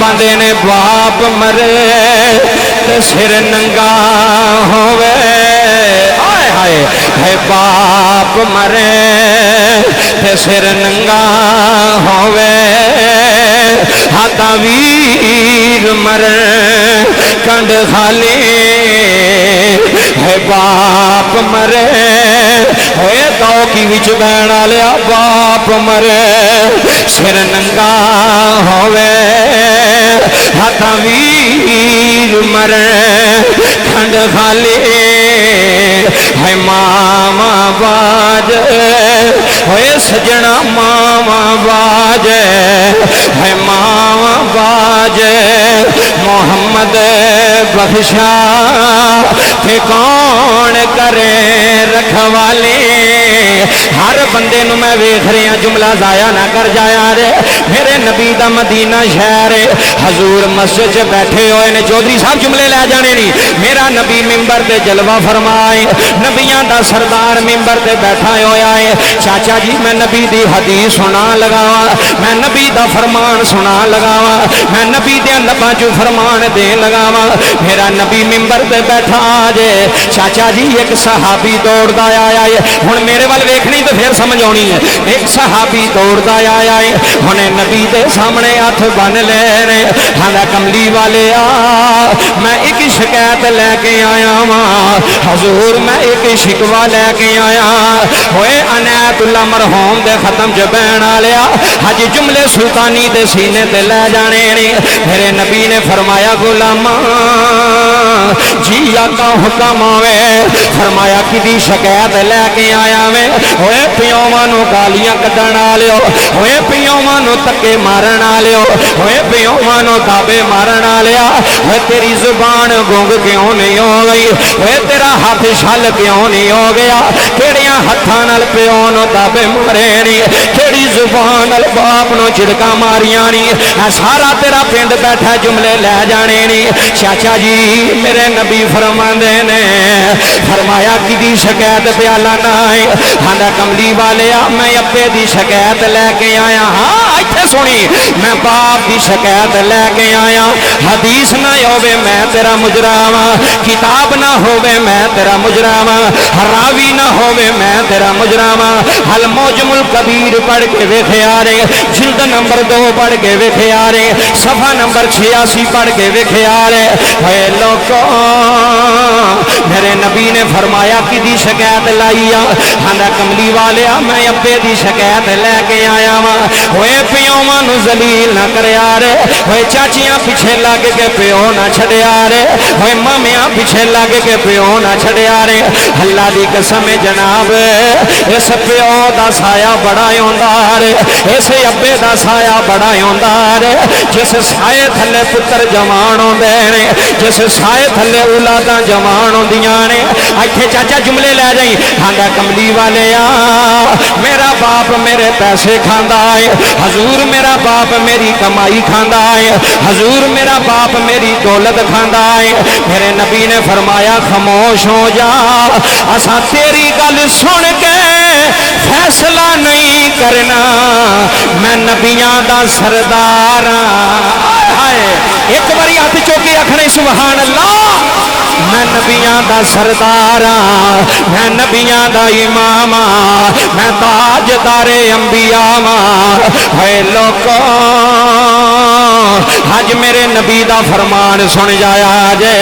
पाते ने बाप मरे ते सिर नंगा होवे। हाय हाय है बाप मरे ते सिर नंगा होवे। हाथा वीर मरे कंड खाली है बाप मरे। होए तो की विच बहन लिया बाप मरे सिर नंगा होवे। हाथा वीर मरे खंड खाली है मामा बाज। होए सजना मामा बाज है मामा बाज। मोहम्मद बख्शा थे कौन करे रखवाले। हर बंदे नु मैं वेख रहा जुमला जाया ना कर जाया रे। मेरे नबी दा मदीना शहर हजूर मस्जिद च बैठे हुए ने। चौधरी साहब जुमले लै जाने नहीं। मेरा नबी मिंबर ते जलवा फरमाए। नबियां दा सरदार मिंबर ते बैठा होया है। चाचा जी मैं नबी दी हदीस सुना लगावा, मैं नबी दा फरमान सुना लगावा, मैं नबी दे लबां चों फरमान दे लगावा। मेरा नबी मिंबर ते बैठा जे। चाचा जी एक सहाबी दौड़दा आया है। हुण मेरे वाल वेखनी तो फिर समझ आनी है। एक सहाबी दौड़दा आया है। हुणे नबी दे सामने हथ बन ले ने। हां कमली वाले आ मैं एक शिकायत लैके आया वां हजूर, मैं एक शिकवा लैके आया। होए अनैतुल्ला मरहूम दे खत्म च बहन आलिया हज जुमले सुल्तानी दे सीने ते लै जाने ने। मेरे नबी ने फरमाया गुलामा जी आका हुक्म आवे। फरमाया कि शिकायत लैके आया वे। होए पियोवां नूं गालियां कड्डण आलियो, होए पियोवां नूं धक्के मारन आलियो, होए पियोवां नूं दाबे मारन आलिया। होए तेरी जुबान गुंग क्यों नहीं हो गई? होए तेरा हाथ छल क्यों नहीं हो गया? केड़ियां हत्थां नाल पियो नूं दाबे मारे नी? केड़ी जुबान नाल बाप नूं झिड़कां मारियां नी? सारा तेरा पिंड बैठा जुमले लै जाने नी। चाचा जी मेरे नबी फरमांदे ने फरमाया कि शिकायत प्याला ना है। हां कमली वाले मैं अब्बे दी शिकायत लैके आया। हाँ इत्थे सुनी मैं बाप दी शिकायत लैके आया। हदीस ना होवे मैं तेरा मुजराम, किताब ना होवे मैं तेरा मुजराम, रावी ना होवे मैं तेरा मुजराम। हल मौजमुल कबीर पढ़ के वेखिया रे, जिल्द नंबर 2 पढ़ के वेखिया रे, सफा नंबर 86 पढ़ के वेखिया रे। हे लोगों मेरे नबी ने फरमाया कि शिकायत लाई आ। हां कमली वाले मैं अब्बे दी शिकायत लैके आया वा। होए पियोवां नूं जलील ना करया रे। होए चाचियां पिछे लग के प्यो ना छड़िया रे। होए मामियां पिछे लग के प्यो ना छड़िया रे। अल्लाह दी कसम जनाब इस प्यो दा साया बड़ा होंदा रे, इस अब्बे दा साया बड़ा होंदा रे। जिस साए थले पुत्र जवान होंदे ने, जिस साए थले औलादां जवान होंदियां ने। इत्थे चाचा जुमले लै जाई। हां कमली वाले मेरा बाप मेरे पैसे खांदा है, हजूर मेरा बाप मेरी कमाई खांदा है, हजूर मेरा बाप मेरी दौलत खांदा है। मेरे नबी ने फरमाया खामोश हो जा, असा तेरी गल सुन के फैसला नहीं करना। मैं नबियां दा सरदार हां। एक बारी हाथ चौके आखने सुभान अल्लाह। मैं नबियां दा सरदार, मैं नबियां दा इमाम, मैं ताजदारे अंबिया है। लोगों आज मेरे नबी दा फरमान सुन जाया जे।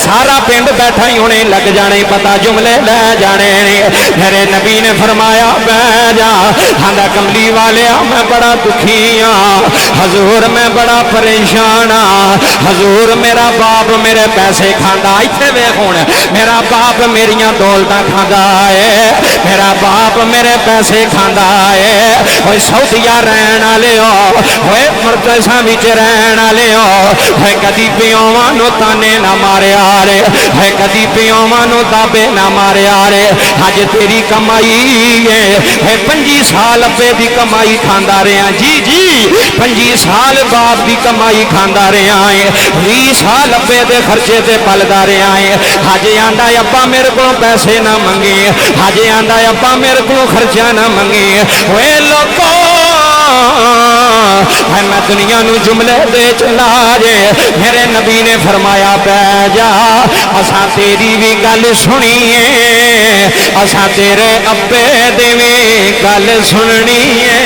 सारा पिंड बैठा ही होने लग जाने पता जुमले लै जाने ने। मेरे नबी ने फरमाया बह जा। हां कमली वाले मैं बड़ा दुखी हाँ हजूर, मैं बड़ा परेशान हाँ हजूर। मेरा बाप मेरे पैसे खांदा। इत्थे वेख हुण मेरा बाप मेरियां दौलतां खांदा है, मेरा बाप मेरे पैसे खांदा है। ओए सऊदिया रहण वाले हो, ओए मरकज़ां विच रहण वाले हो, ओए कदी पियोवां नूं ताने ना मारिया रे, ओए कदी पियोवां नूं दाबे ना मारिया रे। अज तेरी कमाई है 25 साल अब्बे दी कमाई खांदा रहा जी जी, 25 साल बाप दी कमाई खांदा रहा है, 20 साल अब्बे दे खर्चे ते पलदा रहा है। हजे आंदा अब्बा मेरे को पैसे ना मंगे, हजे आंदा अब्बा मेरे को खर्चा ना मंगे। ओए लोगों है मैं दुनिया नू जुमले दे चला जे मेरे नबी ने फरमाया पै जा असा तेरी भी गल सुनीए असा तेरे अब्बे दी भी गल सुननी है।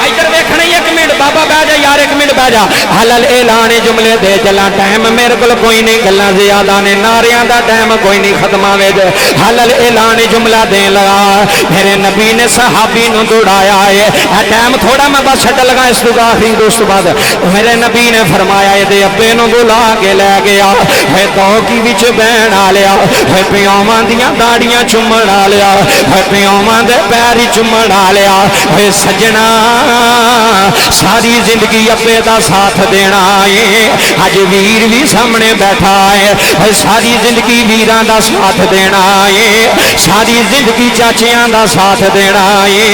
इधर देखना ही एक मिनट बाबा बह जा यार एक मिनट बह जा हलल ऐलान जुमले दे चला टाइम मेरे को कोई नहीं गल्लां ज़्यादा ने नारियां दा टाइम कोई नहीं खत्मा वे हलल ऐलान जुमला देन लगा मेरे नबी ने सहाबी नू दौड़ाया है टाइम थोड़ा मैं बस छड्ड लगा इस तो आखिरी दोस्त बाद मेरे नबी ने फरमाया ये अब्बे नू बुला के लै गया है तो की विच बहन आ लिया है प्यावां दियां दाड़ियां चुम्मण आ लिया है प्यावां दे पैर चुम्मण आ लिया है सजना सारी जिंदगी अब्बे का साथ देना है अज वीर भी सामने बैठा है सारी जिंदगी वीरां का साथ देना है सारी जिंदगी चाचियां का साथ देना है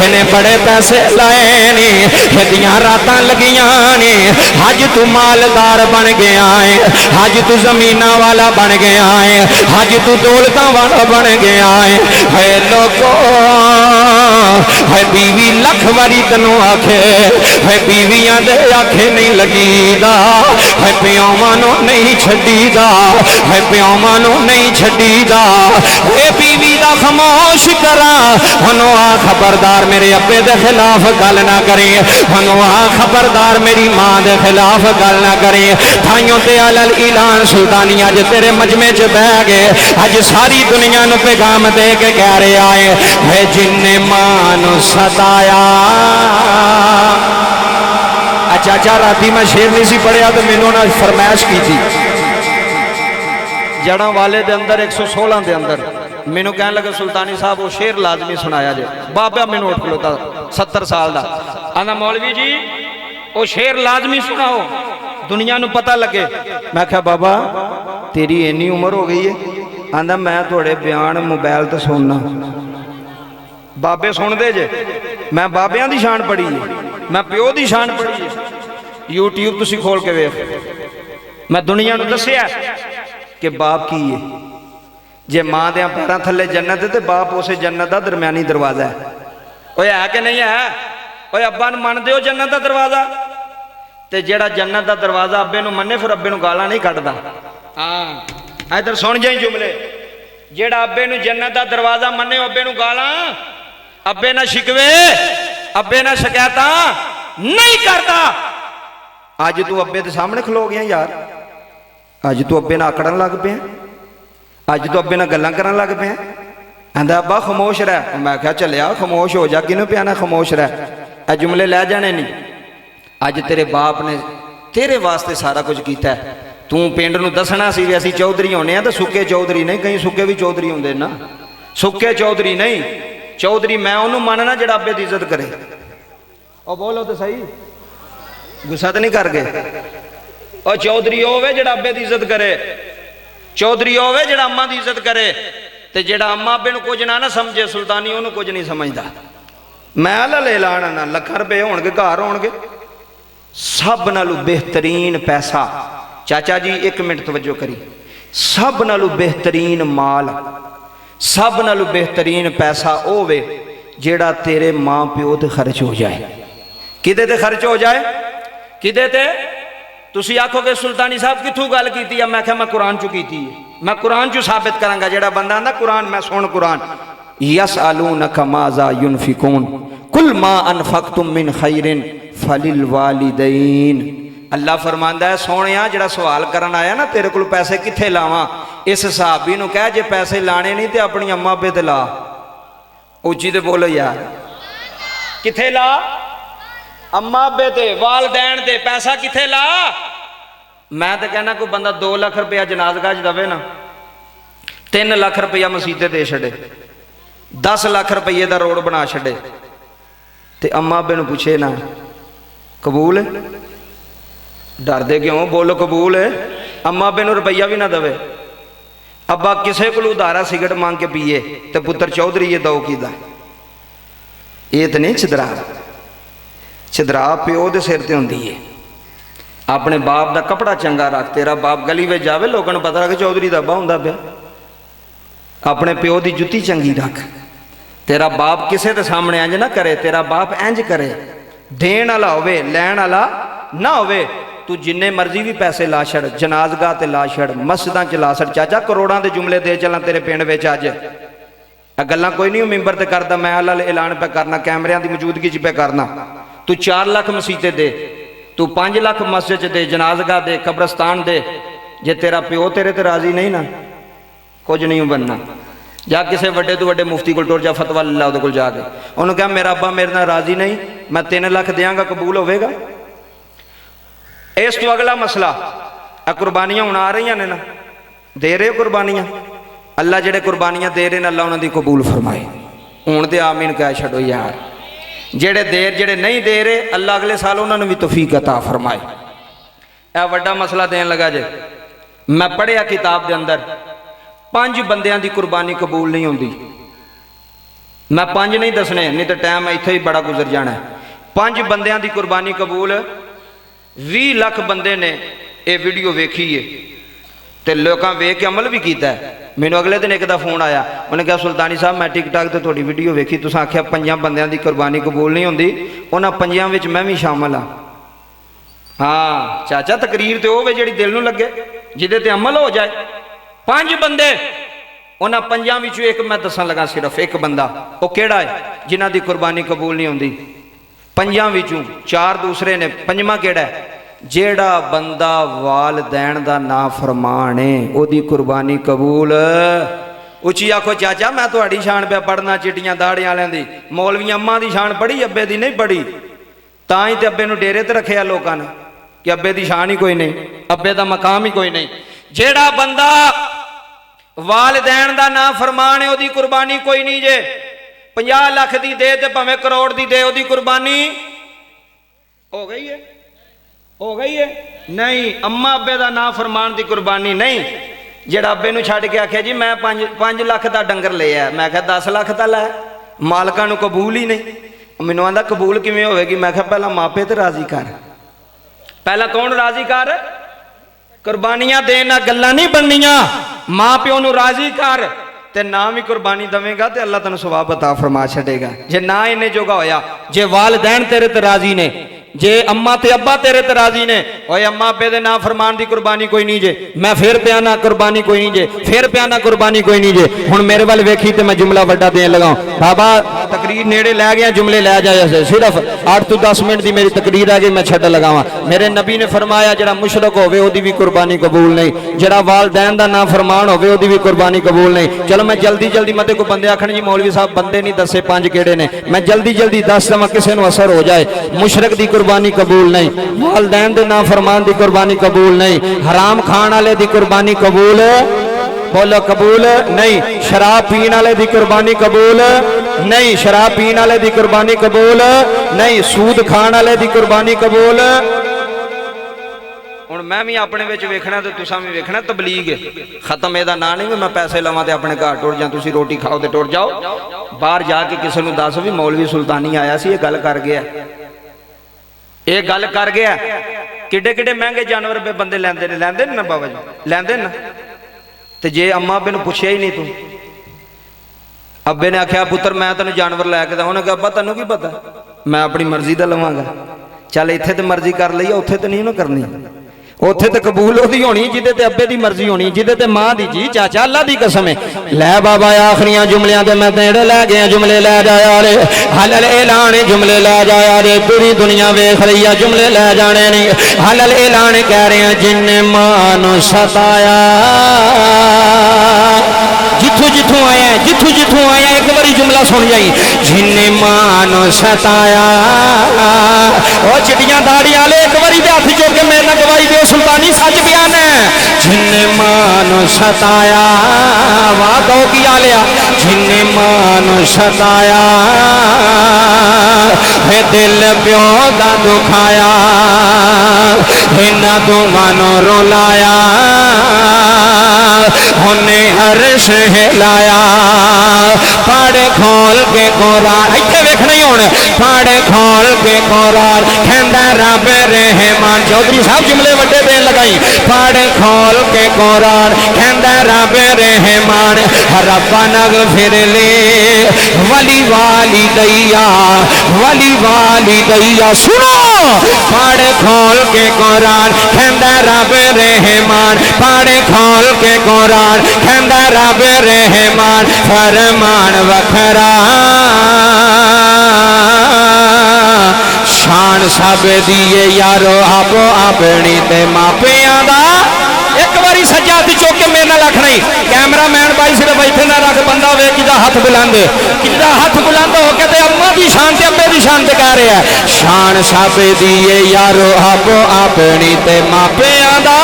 इन्हें बड़े पैसे लाए ने इहदियां रातां लगियां ने अज तू मालदार बन गया है अज तू जमीना वाला बन गया है अज तू दौलतां वाला बन गया है लोगों है बीवी लख वारी तनों आखे है बीवियां दे आखे नहीं लगीदा है प्यावां नूं नहीं छड्डीदा है प्यावां नूं नहीं छड्डीदा ए बीवी दा खामोश करा हनों आ खबरदार मेरे अब्बे दे खिलाफ गल ना करे हनों आ खबरदार मेरी मां दे खिलाफ गल ना करे थाइयों ते अलल ऐलान सुल्तानी अज तेरे मजमे च बह गए अज सारी दुनिया नूं पैगाम दे के कह रहा है जिन्ने मां नूं सताया चाचा राती मैं शेर नहीं सी पढ़िया तो मैनू ना फरमाइश की थी जड़ा वाले दे अंदर 116 के अंदर मैनू कह लगे सुल्तानी साहब वो शेर लाजमी सुनाया जे बाबा मैनू उठ खलोता 70 साल का आंदा मौलवी जी वो शेर लाजमी सुनाओ दुनिया नू पता लगे। मैं क्या बाबा तेरी इन्नी उम्र हो गई है आंदा मैं थोड़े बयान मोबाइल तो सुनना बाबे सुनते जे मैं बाबियां दी शान पढ़ी है मैं प्यो की शान पढ़ी है यूट्यूब तुसी खोल के वेख मैं दुनिया नू दस्सिया कि बाप की है जे मां दे पैरों थले जन्नत है तो बाप उस जन्नत का दरम्यानी दरवाजा है ओए है कि नहीं है ओए अब्बा नू मनदे हो जन्नत का दरवाजा ते जेड़ा जन्नत का दरवाजा अब्बे नू मन्ने फिर अब्बे नू गालां नहीं कड्डदा। हाँ इधर सुन जाई जुमले जेड़ा अब्बे नू जन्नत का दरवाजा मन्ने अब्बे नू गालां अब्बे ना शिकवे अब्बे ना शिकायत नहीं करता। अज तू अब्बे के सामने खलो गया यार अज तू अब्बे ना आकड़न लग पे अज तू अब्बे ना गल्लां करन लग पे आंदा अब्बा खामोश रह मैं क्या चलिया खामोश हो जा किनू पिया खामोश रह ए जुमले लै जाने नहीं अज तेरे बाप ने तेरे वास्ते सारा कुछ किया तू पिंड नू दसना सी असीं चौधरी होने तो सुके चौधरी नहीं कहीं सुके भी चौधरी होंदे ना सुके चौधरी नहीं चौधरी मैं उन्होंने मानना जो अब्बे की इज्जत करे और बोलो तो सही गुस्सा तो नहीं कर गए और चौधरी होवे जो अब्बे की इज्जत करे चौधरी होवे जो अम्मा की इज्जत करे तो जो अम्मा अब्बे नू कुछ ना समझे सुल्तानी उन्होंने कुछ नहीं समझता। मैं ले लाना लख रुपये होणगे घर होणगे सब नालों बेहतरीन पैसा चाचा जी एक मिनट तवज्जो करी सब नालों बेहतरीन माल सब नालों बेहतरीन पैसा होवे जेड़ा तेरे मां प्यो ते खर्च हो जाए किदे ते खर्च हो जाए किदे ते तुसी आखोगे सुल्तानी साहब किथों गल कीती है मैं क्या मैं कुरान चु कीती है मैं कुरान चु साबित करांगा जेड़ा बंदा आंदा कुरान मैं सुन कुरान यसअलूनका माज़ा युनफिकून कुल मा अनफक्तुम मिन खैरिन फलिल वालिदैन। अल्लाह फरमांदा है सोनिया जेड़ा सवाल करन आया ना तेरे को पैसे कित्थे लावां इस सहाबी नू कह जे पैसे लाने नहीं तो अपनी अम्मा अब्बे ते ला उच्ची ते बोलो यार कित्थे ला अम्मा अब्बे ते वालदैन ते पैसा कित्थे ला। मैं तो कहना कोई बंदा 2 लाख रुपया जनाजगा च दवे ना 3 लाख रुपया मसीते दे छड़े 10 लाख रुपये का रोड बना छड़े ते अम्मा अब्बे नू पूछे ना कबूल है डरदे क्यों बोलो कबूल है अम्मा अब्बे नू रुपया भी ना दवे अब्बा किसी को उधारा सिगरेट मांग के पीए तो पुत्र चौधरी ये दो कि ये तो नहीं छिदरा छिदरा प्यो के सिर ते होंदी है अपने बाप का कपड़ा चंगा रख तेरा बाप गली में जावे लोगों को पता लगे चौधरी का अब्बा होंदा पिया अपने प्यो की जुत्ती चंगी रख तेरा बाप किसी के सामने इंज ना करे, तेरा बाप इंज करे, देन वाला होवे लैन वाला ना होवे। तू जिन्ने मर्जी भी पैसे ला छड़, जनाजगाह ते ला छड़, मस्जिदां च ला छड़, चाचा करोड़ां दे जुमले दे चलां तेरे पिंड विच अज। गल्लां कोई नहीं मिंबर ते करदा, मैं अल्लाह ऐलान पे करना, कैमरियां दी मौजूदगी च पे करना। तू 4 लाख मसीते दे, तू 5 लाख मस्जिद दे, जनाजगाह दे, कब्रस्तान दे, जे तेरा प्यो तेरे ते राजी नहीं ना, कुछ नहीं बनना। जा किसी वड्डे तो वड्डे मुफ्ती को टुर जा, फतवा ले ला उहदे कोल जाके, उन्होंने कहा मेरा अब्बा मेरे नाल राजी नहीं, मैं 3 लाख देंगा, कबूल होवेगा? इस तो अगला मसला, कुर्बानियां हुण आ रही ने ना, दे रहे हो कुर्बानियां? अल्लाह जेडे कुर्बानियां दे रहे हैं अल्लाह उन्होंने कबूल फरमाए। हुण ते आमीन कह छड़ो यार। जेडे देर जेडे नहीं दे रहे अल्लाह अगले साल उन्होंने भी तौफीक अता फरमाए। यह वड्डा मसला देन लगा जे। मैं पढ़िया किताब के अंदर 5 बंदियां दी कुर्बानी कबूल नहीं होंदी। मैं 5 नहीं दसने, नहीं तो टाइम इत्थे ही बड़ा गुजर जाना है। 5 बंदियां दी कुर्बानी कबूल, 20 लाख बंदे ने यह वीडियो वेखी है तो लोगों वेख के अमल भी किया। मैनू अगले दिन एक दा फोन आया, उन्हें कहा सुल्तानी साहब मैं टिकटॉक तो थोड़ी वीडियो वेखी, तुस आख्या 5 बंदियां दी कुर्बानी कबूल नहीं होंदी, उन्होंने 5 विच मैं भी शामिल हाँ। हाँ चाचा तकरीर तो वो जी दिल नूं लगे, जिदे ते अमल हो जाए। 5 बंदे, उन्होंने 5 विचों एक मैं दसन लगा, सिर्फ एक बंदा, वो केड़ा है जिन्हां दी कुर्बानी कबूल नहीं होंदी? 5 विचों 4 दूसरे ने, 5वां केड़ा है? जेड़ा बंदा वालदैन दा ना फरमान है ओदी कुर्बानी कबूल। उची आखो चाचा मैं तुहाडी शान पे पढ़ना, चिट्टियां दाड़ियां वालियां दी, मौलवी अम्मा दी शान पढ़ी, अब्बे दी नहीं पढ़ी। तां ही ते अब्बे नूं डेरे ते रखिया लोकां ने कि अब्बे दी शान ही कोई नहीं, अब्बे दा मकाम ही कोई नहीं। जेड़ा बंदा वालदैन दा ना फरमान है ओदी कुर्बानी कोई नहीं जे। 50 लाख दी दे ते भावें करोड़ दी दे, ओदी कुर्बानी हो गई है, हो गई है नहीं। अम्मा अब्बे का ना फरमान की कुर्बानी नहीं। जेड़ा अब्बे नूं छड्ड के आख्या जी मैं 5 लाख का डंगर लिया, मैं क्या 10 लाख का लै, मालकां नूं कबूल ही नहीं। मैनूं आंदा कबूल किवें होवेगी? मैं क्या पहला मापे तो राजी कर, पहला कौन राजी कर? कुर्बानियां देना गल्लां नहीं बननियां, माँ प्यो नूं राजी कर ते ना भी कुर्बानी देवेगा तो अल्लाह तैनूं सवाब अता फरमा छड़ेगा। जे ना इन्ने जोगा होया, जे वालदैन तेरे ते राजी ने, जे अम्मा ते अब्बा तेरे ते राजी ने, ओए अम्मा अब्बे दे ना फरमान दी कुर्बानी कोई नहीं जे। मैं फिर पिया ना कुर्बानी कोई नहीं जे, फिर पिया ना कुर्बानी कोई नहीं जे। हुण मेरे वाल वेखी ते मैं जुमला वड्डा देन लगा। बाबा तकरीर नेड़े लै गया, जुमले लै जाए, सिर्फ 8 तो 10 मिनट की मेरी तकरीर आ गई, मैं छड्ड लगावां। मेरे नबी ने फरमाया जेड़ा मुशरक होवे ओदी भी कुर्बानी कबूल नहीं, जेड़ा वालदैन दा ना फरमान होवे ओदी भी कुर्बानी कबूल नहीं। चलो मैं जल्दी जल्दी, मते को बंदे आखण जी मौलवी साहब बंदे नहीं दसे 5 केड़े ने, मैं जल्दी जल्दी दस देवां किसे नूं असर हो जाए। मुशरक दी कुर्बानी कबूल नहीं, वालदैन दे ना फरमान दी कुर्बानी कबूल नहीं, हराम खाण वाले दी कुर्बानी कबूल, बोलो कबूल नहीं, शराब पीने वाले दी कुर्बानी कबूल नहीं, शराब पीने वाले दी कुर्बानी कबूल नहीं, सूद खाण वाले दी कुर्बानी कबूल। हुण मैं भी अपने विच वेखना ते तुसां भी वेखना, तबलीग खत्म एदा ना नहीं मैं पैसे लवां ते अपने घर टुर जा, तुसीं रोटी खाओ ते टुर जाओ। बाहर जाके किसी नूं दस भी मौलवी सुल्तानी आया सी, ये गल कर गया, ये गल कर गया। किड्डे किड्डे महंगे जानवर पे बंदे लैंदे ने, लैंदे ने ना बाबा जी, लैंदे ना। ते जे अम्मा अब्बे नूं पुछया ही नहीं, तू अब्बे ने आख्या पुत्र मैं तेन जानवर लैके दा, उन्हें कहा अब्बा तेनों की पता, मैं अपनी मर्जी का लवांगा। चल इत्थे तो मर्जी कर लई, उत्थे तो नहीं ना करनी, उत्थे तो कबूल ओदी होनी जिदे ते अब्बे दी मर्जी होनी, जिदे ते मां दी। जी चाचा अल्लाह दी कसम है। लै बाबा आखिरियां जुमलियां ते मैं तेरे लै गया, जुमले लै जाया रे, हलल ऐलान जुमले लै जाया रे, पूरी दुनिया वेख रही है, जुमले लै जाने नहीं। हलल ऐलान कह रहे हैं जिन्ने मां नूं सताया, जिथों जिथों आया, जिथों जिथों आया, एक बारी जुमला सुन जाई, जिन्ने मां नूं सताया। ओ चिट्टियां दाड़ी वाले एक बारी हथ चुक के मेरे नाल गवाही दे, सुल्तानी सच बयान है। जिन्ने मां नूं सताया, वाह कहो की आलिया, जिन्ने मां नूं सताया, वे दिल प्यो दा दुखाया, इन्हां दोवां नूं रुलाया, उन्हें अर्श हिलाया। पाड़े खोल के कुरान, इत्थे वेखना ही हुण, पाड़े खोल के कुरान कहंदा रब रहमान। चौधरी साहब जुमले वड्डे देन लगा। लगाई पढ़ खोल के कुरान कहंदा रब रहमान रब्बा नग फिर ले वली वाली दैया सुनो पढ़ खोल के कुरान कहंदा रब रहमान पढ़ खोल के कुरान कहंदा रब रहमान फरमान वखरा शान सब दिए यारो आपो अपनी ते मापिया दा एक बारी सज्जा हथ चुक के मेरे नाल आखना ही कैमरा मैन भाई सिर्फ इतने ना रख बंदा वे कि हाथ बुलंद हो के अम्मा की शान से अब्बे की शान से कह रहे हैं शान सब दिए यारो आपो अपनी ते मापिया दा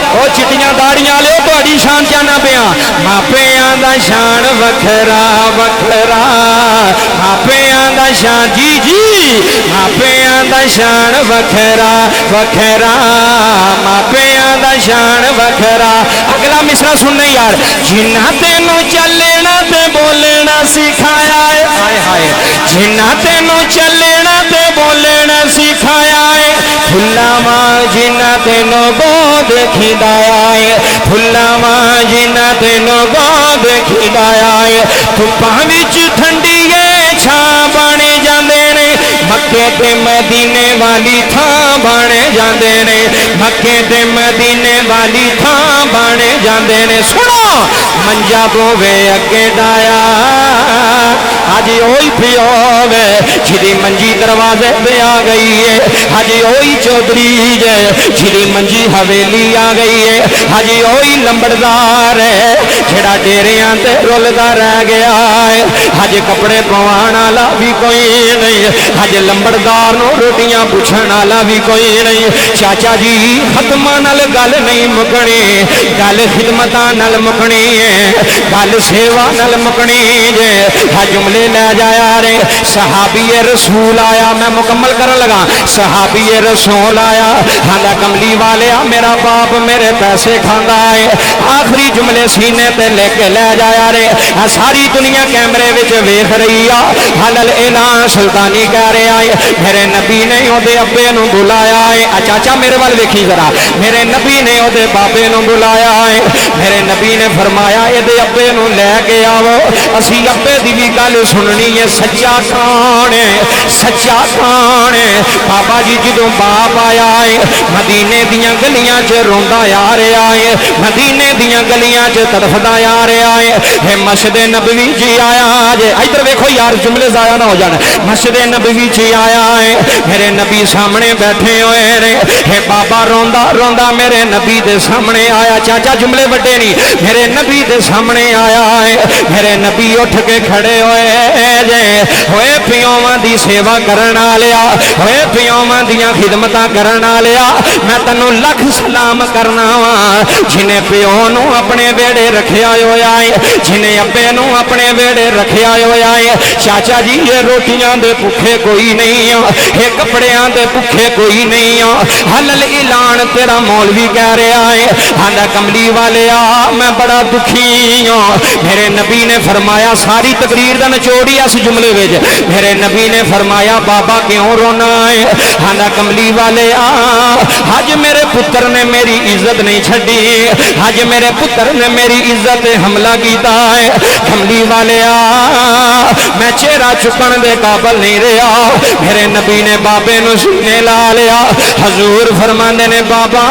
ओ चिट्टियां दाड़ियां ले तुहाडी शान जाना पिया मापिया दा शान वखरा वखरा मापिया दा शान जी जी मापिया दा शान वखरा वखरा मापिया दा शान वखरा अगला मिसरा सुनने यार जिन्ना तेनू चलना ते बोलना सिखाया है हाय हाय जिन्ना तेनू चलना ते बोलना सिखाया है फुल्लावा जिन्ना तेनू गोद खिलाया है फुल्लावा जिन्ना तेनू गोद खिलाया है धुप्पां विच ठंडी छां बने जांदे ने मक्के ते मदीने वाली थां बने जांदे ने मक्के ते मदीने वाली थां बने जांदे ने सुनो मंजा बोवे अगे डाया अज ओही पियोवे जिदी मंजी दरवाजे पे आ गई है अज ओही चौधरी जे जिदी मंजी हवेली आ गई है अज ओही लंबड़दार है जेड़ा डेरियां ते रुलदा रह गया है अज कपड़े पवाण वाला भी कोई नहीं अज लंबड़दार नूं रोटियां पुछण वाला भी कोई नहीं चाचा जी खत्मां नाल गल नहीं मुकनी गल खिदमतां नाल मुकनी है गल सेवा नाल मुकनी जे जुमले लै जाया रे सहाबी रसूल आया मैं मुकम्मल करन लगा सहाबी रसूल आया हांदा कमली वाले मेरा बाप मेरे पैसे खांदा है आखिरी जुमले सीने ते लेके लै जाया रे सारी दुनिया कैमरे विच वेख रही आ हलल ऐलान सुल्तानी कह रहा है मेरे नबी ने ओदे अब्बे नूं बुलाया है चाचा मेरे वाल वेखी जरा मेरे नबी ने ओदे बाबे नूं बुलाया है मेरे नबी ने फरमाया इहदे अब्बे नूं लैके आओ असी अब्बे दी भी गल सुननी है सच्चा कौन है बाबा जी जदों बाप आया है मदीने दियां गलियां च रोंदा आ रहा है मदीने दियां गलियां च तड़फदा आ रहा है मस्जिद नबवी जी आया जे इधर देखो यार जुमले जाया ना हो जाना मस्जिद नबवी जी आया है मेरे नबी सामने बैठे हुए ने हे बाबा रोंदा रोंदा मेरे नबी दे सामने आया चाचा जुमले वड्डे नहीं मेरे नबी दे सामने आया है मेरे नबी उठ के खड़े होए जे होए पियोवां दी सेवा करन वालिया होए पियोवां दियां खिदमतां करन वालिया मैं तैनूं लख सलाम करना वा जिन्हें प्यो नूं अपने वेड़े रखिया होया है जिन्हें अब्बे नूं अपने वेड़े रखिया होया है चाचा जी ये रोटियां दे भुखे कोई नहीं ये कपड़ियां दे भुखे कोई नहीं हलल ऐलान तेरा मौलवी कह रहा है आंदा कमली वाले मैं बड़ा दुखी हूं मेरे नबी ने फरमाया सारी तकरीर दा निचोड़ ही इस जुमले विच मेरे नबी ने फरमाया बाबा क्यों रोना है आंदा कमली वाले अज मेरे पुत्र ने मेरी इज्जत नहीं छड्डी अज मेरे पुत्र ने मेरी इज्जत हमला कीता है कमली वाले मैं चेहरा चुकन दे काबल नहीं रहा मेरे नबी ने बाबे नूं सीने ला लिया हजूर फरमांदे ने बाबा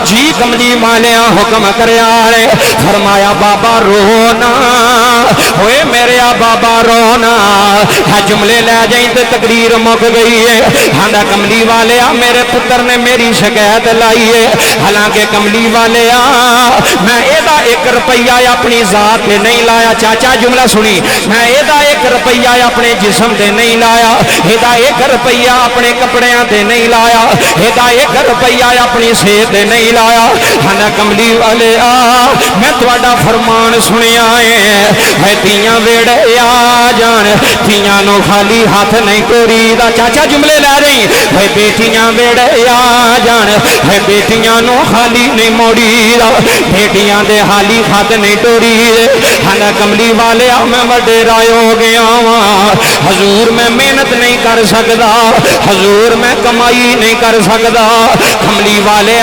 जी कमली वालिया हुक्म करया फरमाया बाबा रोना होए मेरे बाबा रोना है जुमले लै जाई ते तकरीर मुक गई है आंदा कमली वाले मेरे पुत्र ने मेरी शिकायत लाई है हालांकि कमली वाले मैं एदा 1 रुपया अपनी जात पे नहीं लाया चाचा जुमला सुनी मैं एदा 1 रुपया अपने जिस्म ते नहीं लाया एदा 1 रुपया अपने कपड़ियां ते नहीं लाया एदा 1 रुपया अपनी सेहत ते नहीं लाया आंदा कमली वाले मैं तुहाडा फरमान सुनिया है तियां वेड़े आ जान तियां नूं खाली हाथ नहीं टोरीदा चाचा जुमले लै रही है बेटियां वेड़े आ जान है बेटियां नूं खाली नहीं मोड़ीदा बेटियां दे हाली हाथ नहीं टोरीदे हां कमली वाले मैं वड्डे राय हो गया वा हजूर मैं मेहनत नहीं कर सकदा हजूर मैं कमाई नहीं कर कर सकता। कमली वाले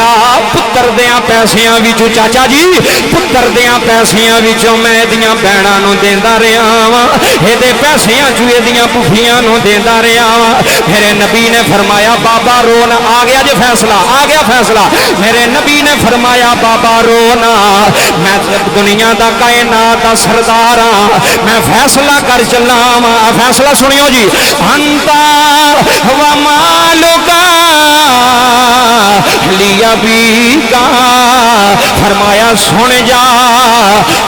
पुत्र दियां पैसियां विचों चाचा जी पुत्र दियां पैसियां विचों मैं इहदियां भैणां नूं देंदा रहा वां, इहदे पैसियां चों इहदियां भुफियां नूं देंदा रहा वां। मेरे नबी ने फरमाया बाबा रोना, आ गया जे फैसला, आ गया फैसला। मेरे नबी ने फरमाया बाबा रोना, मैं दुनिया दा कायनात दा सरदार हां, मैं फैसला कर चला वां। फैसला सुनियो जी, अंता व मालुका लिया भी का, फरमाया सुन जा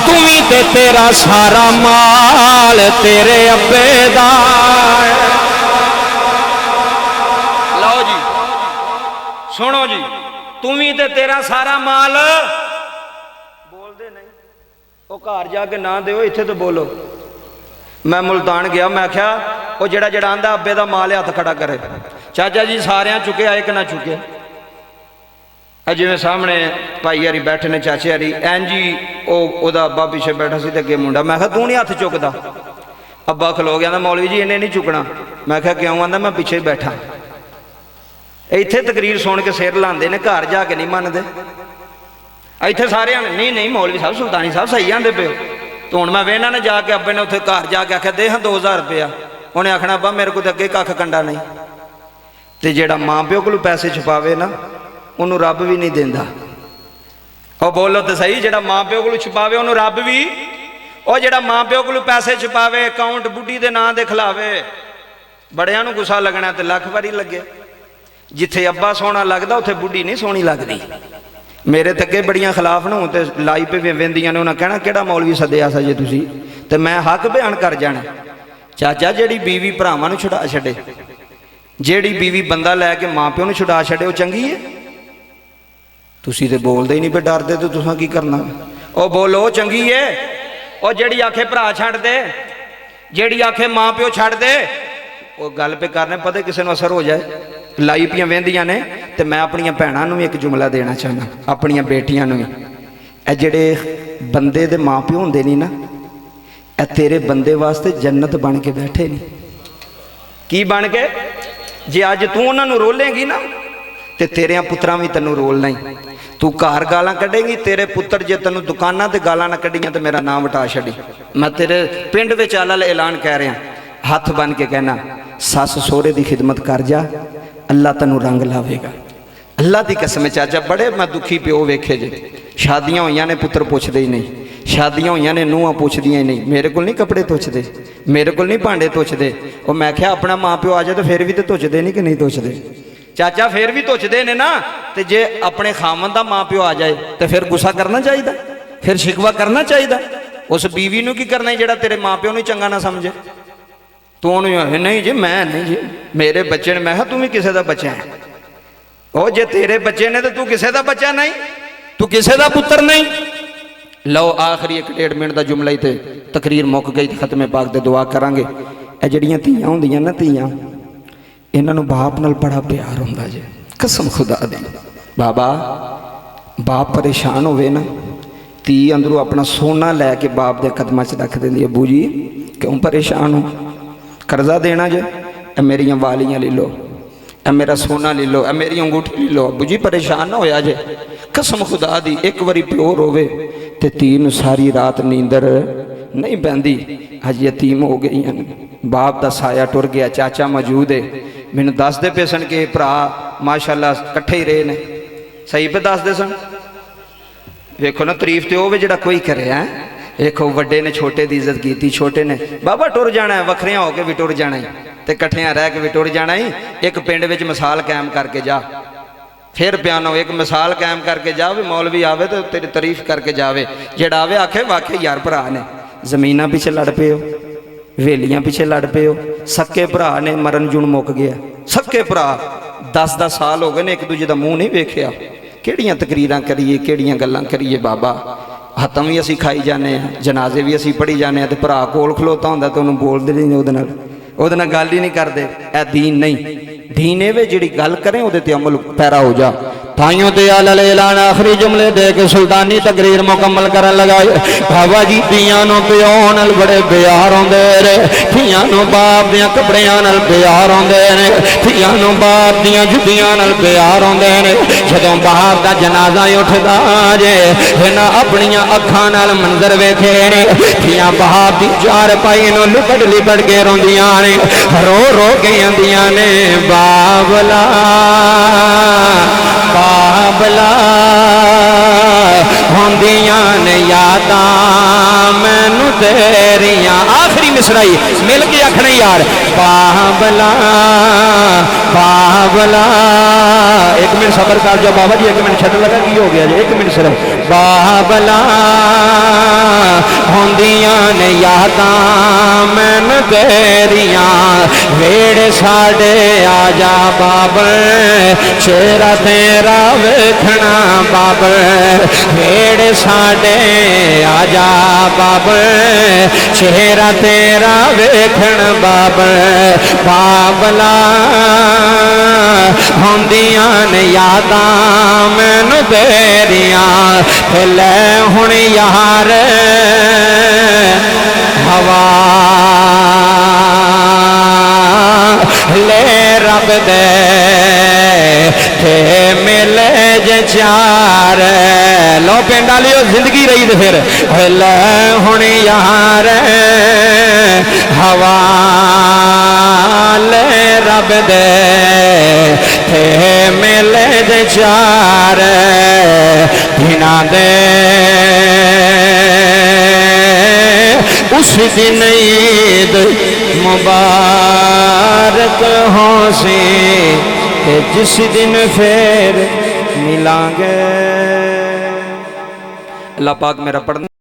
तू भी ते तेरा सारा माल तेरे अब्बे दा। लो जी सुनो जी, तू भी ते तेरा सारा माल, बोलते नहीं वो घर जाके ना दो, इत्थे तो बोलो। मैं मुल्तान गया, मैं क्या वो जड़ा जड़ा आंदा अब्बे दा माल हथ खड़ा करे, चाचा जी सारियां चुके आए कि ना चुके। जिमें सामने भाई हरी बैठे ने चाचे हरी, एन जी ओदा अब्बा पीछे बैठा सी ते अगे मुंडा। मैं क्या तू नहीं हथ चुकदा? अब्बा खलो गया, मौलवी जी इन्हें नहीं चुकना। मैं क्या क्यों? आंदा मैं पिछे बैठा। इत्थे तकरीर सुन के सिर लांदे ने, घर जाके नहीं मनदे। इत्थे सारे नहीं नहीं मौलवी साहब सुल्तानी साहब सही आंदे पे। तो हुण मैं वेहना ने जाके अब्बे ने उत्थे घर जाके आख्या दे 2000 रुपया, उन्हें आखना अब्बा मेरे को तो अगे कख कंडा नहीं। तो जेड़ा माँ प्यो को पैसे छुपावे ना उन्होंने रब भी नहीं देंदा। और बोलो तो सही, जेड़ा माँ प्यो को छुपावे उन्होंने रब भी, और जेड़ा माँ प्यो को पैसे छुपावे अकाउंट बुढ़ी के नां दे खिलावे, बड़ियां नूं गुस्सा लगना तो लख वारी लगे। जिथे अब्बा सोहना लगता उत्थे बुढ़ी नहीं सोहनी लगती। मेरे तो अगे बड़ियां खिलाफ न तो लाई पे वेंदियां ने, उन्हें कहना किहड़ा मौलवी सद्या सजे तुसी, तो मैं हक बयान कर जाना। चाचा जेड़ी बीवी भरावां नूं छुड़ा छड़े, जेड़ी बीवी बंदा लैके माँ प्यो नूं छुड़ा छड़े, वो चंगी है? तुसी तो बोलते ही नहीं पे, डरते तो तुसां की करना। ओ बोलो चंगी है? और जेड़ी आखे भरा छड़ दे, जेड़ी आखे माँ प्यो छड़ दे, वो गल पे करने पता किसी को असर हो जाए। लाई पियां वेंदियां ने, तो मैं अपन भैनों नूं भी एक जुमला देना चाहना, अपन बेटियां नूं भी, ए जेड़े बंदे दे माँ प्यो होंदे नहीं ना, ए तेरे बंदे वास्ते जन्नत बन के बैठे नहीं। की बन के? जे अज तू उन्हां नूं रोलेंगी ना तो तेरे पुत्रां भी तैनूं रोलना ही। तू घर गालां कढेगी, तेरे पुत्र जे तैनूं दुकानां ते गालां ना कढियां तो मेरा नाम वटा छड़ी। मैं तेरे पिंड विच आला ऐलान कह रहा, हथ बन के कहना सस सोहरे की खिदमत कर जा, अल्लाह तैनूं रंग लावेगा। अल्लाह की कसम चाचा, बड़े मैं दुखी प्यो वेखे जे, शादियां होइयां ने पुत्र पुछदे ही नहीं, शादियां होइयां ने नूहां पुछदियां ही नहीं। मेरे को नहीं कपड़े धुचदे, मेरे को नहीं भांडे धुचदे। और मैं क्या अपना माँ प्यो आ जाए तो फिर भी तो धुचदे नहीं कि नहीं धुचदे? चाचा फिर भी धुचदे ने ना। तो जे अपने खामन का माँ प्यो आ जाए तो फिर गुस्सा करना चाहिए, फिर शिकवा करना चाहिए। उस बीवी नूं की करना जेड़ा तेरे माँ प्यो नूं चंगा ना समझे। तू नहीं जी मैं नहीं जी, मेरे बच्चे ने। मैं तू भी किसी का बच्चा है, ओ जे तेरे बच्चे ने तो तू किसी का बच्चा नहीं, तू किसी का पुत्र नहीं। लो आखिरी 1-1.5 मिनट का जुमला ही, तो तकरीर मुक गई, खत्मे पाक ते दुआ करांगे। ये जड़ियां धीआं होंदियां ना, धीआं इन्हां नूं बाप नाल बड़ा प्यार हुंदा जे, कसम खुदा दी। बाबा बाप परेशान होवे ना, धी अंदरों अपना सोना लैके बाप दे कदमां च रख देंदी। अबू जी क्यों परेशान हो, कर्जा देना जे, मेरियां वालियां ले लो, मेरा सोना ले लो, मेरी अंगूठी ले लो। अबू जी परेशान ना होया जे, कसम खुदा दी। एक बारी प्यो रोवे ते धी नूं सारी रात नींदर नहीं पैंदी। अज यतीम हो गई हैं, बाप का साया टुर गया, चाचा मौजूद है। मैनू दसदे पे सन कि भरा माशाअल्लाह कट्ठे ही रहे ने, सही पे दसदे सन। वेखो ना तारीफ तो वो जो कोई करे है। देखो वड्डे ने छोटे की इज्जत की, छोटे ने बाबा टुर जाना है, वखरिया होकर भी टुर जाना ही, तो कट्ठिया रह के भी टुर जाना ही। एक पिंड में मिसाल कायम करके जा, फिर पियानो एक मिसाल कायम करके जा भी मौलवी आवे तो तेरी तारीफ करके जावे। जेड़ा आवे आखे वाकई यार भरा ने। जमीना पिछे लड़ पे हो, वेलियां पिछे लड़ पे हो, सक्के भरा ने मरन जुन मुक गया। सक्के भरा 10-10 साल हो गए ने, एक दूजे का मूँह नहीं वेख्या। किहड़ियां तकरीरां करिए, किहड़ियां गल्लां करिए। बाबा हतम भी असी खाई जाने, जनाजे भी असी पढ़ी जाने, तो भरा कोल खलोता होंदा तो उन्होंने बोलते नहीं, उहदे नाल गल ही नहीं करते। ए दीन नहीं, दीन ए वे जिहड़ी गल करें उहदे ते अमल पैरा हो जा। थाइयों ते आला ऐलान आखिरी जुमले दे के सुल्तानी तकरीर मुकम्मल करन लगाए। बाबा जी धियां नूं प्यो नाल बड़े प्यार आउंदे ने, धियां नूं बाप दियां कपड़ियां नाल प्यार आउंदे ने, धियां नूं बाप दियां जुत्तियां नाल प्यार आउंदे ने। जदों बाप दा जनाजा उठदा जे इन्हां अपनियां अखां नाल मंजर वेखे ने, धियां बाप दी चारपाई नूं लिपट के रोंदियां ने, रो रो के आंदियां ने बाबला बाबला होंदियां ने यादां मैनू तेरियां। आखिरी मिसराई मिल के आखना यार बाबला बाबला। एक मिनट सबर कर जाओ बाबा जी, एक मिनट छड्ड लगा की हो गया जी, एक मिनट सिर्फ। बाबला होंदियां ने यादां मैनू तेरियां, वेड़े साडे आजा बाबल चेहरा तेरा वेखना बाबल, वेड़े साडे आजा बाबल चेहरा तेरा वेखन बाबल। बाबला होंदियां ने यादां मैनू तेरियां, लै हुण यार हवा ले रब दे थे मिले जे चार। लो पिंड वालियो जिंदगी रही तो फिर ले हुण यार हवा ले रब दे थे मिले जे चार। बिना दे उस दिन ईद मुबारक हो सी, जिस दिन फिर मिलांगे। अल्लाह पाक मेरा पढ़ना